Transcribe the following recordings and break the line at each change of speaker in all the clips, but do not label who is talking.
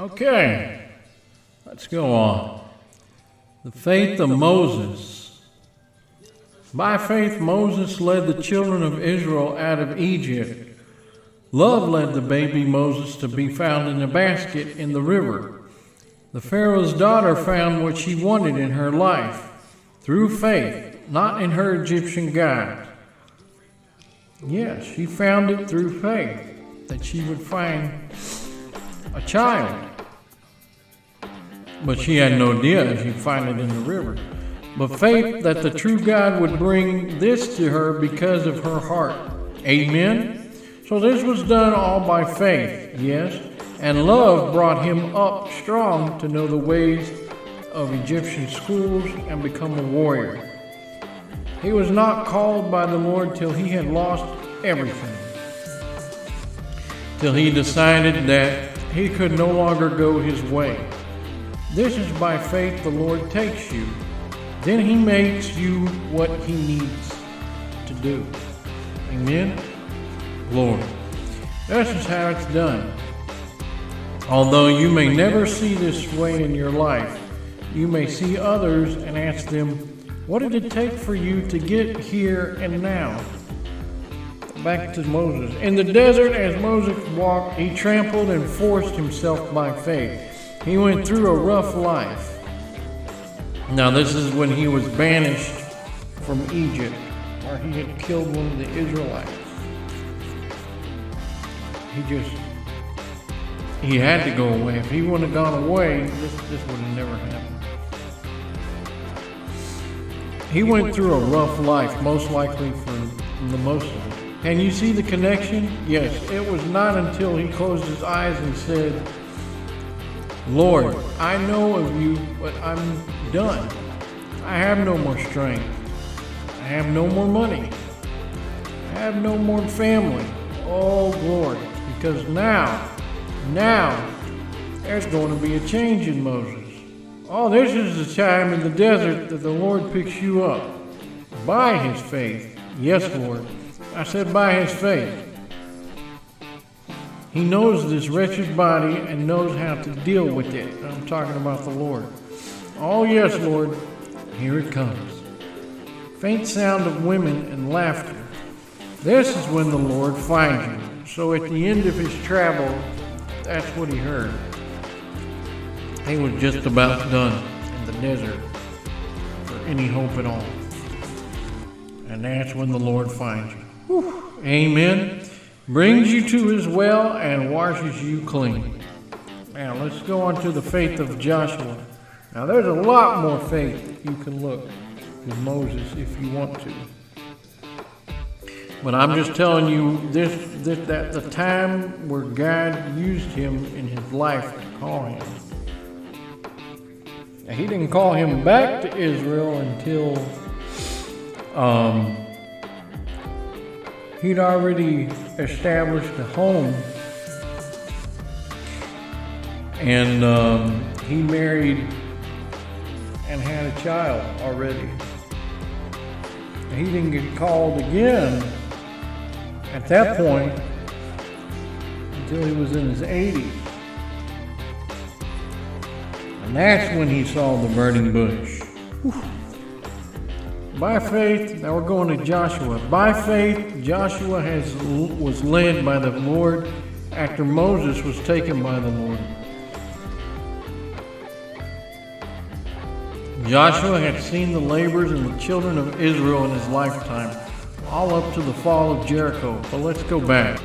Okay, let's go on. The faith of Moses. By faith, Moses led the children of Israel out of Egypt. Love led the baby Moses to be found in a basket in the river. The Pharaoh's daughter found what she wanted in her life through faith, not in her Egyptian god. Yes, she found it through faith that she would find a child. But she had no idea she'd find it in the river. But faith that the true God would bring this to her because of her heart. Amen? So this was done all by faith, yes. And love brought him up strong to know the ways of Egyptian schools and become a warrior. He was not called by the Lord till he had lost everything. Till he decided that he could no longer go his way. This is by faith the Lord takes you. Then he makes you what he needs to do. Amen? Glory. This is how it's done. Although you may never see this way in your life, you may see others and ask them, what did it take for you to get here and now? Back to Moses. In the desert, as Moses walked, he trampled and forced himself by faith. He went through a rough life. Now this is when he was banished from Egypt, where he had killed one of the Israelites. He had to go away. If he wouldn't have gone away, this would have never happened. He went through a rough life, most likely for the most of it. Can you see the connection? Yes, it was not until he closed his eyes and said, Lord, I know of you, but I'm done. I have no more strength. I have no more money. I have no more family. Oh, glory. Because now, there's going to be a change in Moses. Oh, this is the time in the desert that the Lord picks you up. By his faith. Yes, Lord. I said by his faith. He knows this wretched body and knows how to deal with it. I'm talking about the Lord. Oh, yes, Lord. Here it comes. Faint sound of women and laughter. This is when the Lord finds you. So at the end of his travel, that's what he heard. He was just about done in the desert for any hope at all. And that's when the Lord finds you. Whew. Amen. Brings you to his well and washes you clean. Now let's go on to the faith of Joshua. Now there's a lot more faith you can look with Moses if you want to. But I'm just telling you that the time where God used him in his life to call him. Now, he didn't call him back to Israel until he'd already established a home, and he married and had a child already. And he didn't get called again at that point until he was in his 80s. And that's when he saw the burning bush. Whew. By faith, now we're going to Joshua. By faith, Joshua was led by the Lord after Moses was taken by the Lord. Joshua had seen the labors and the children of Israel in his lifetime, all up to the fall of Jericho. But let's go back.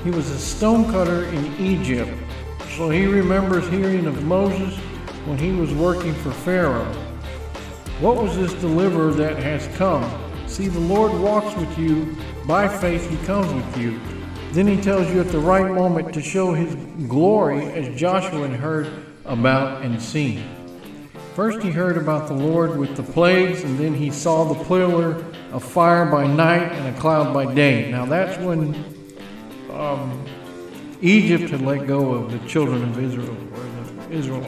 He was a stonecutter in Egypt, so he remembers hearing of Moses when he was working for Pharaoh. What was this deliverer that has come? See, the Lord walks with you. By faith, he comes with you. Then he tells you at the right moment to show his glory, as Joshua had heard about and seen. First he heard about the Lord with the plagues, and then he saw the pillar of fire by night and a cloud by day. Now that's when Egypt had let go of the children of Israel, or the Israel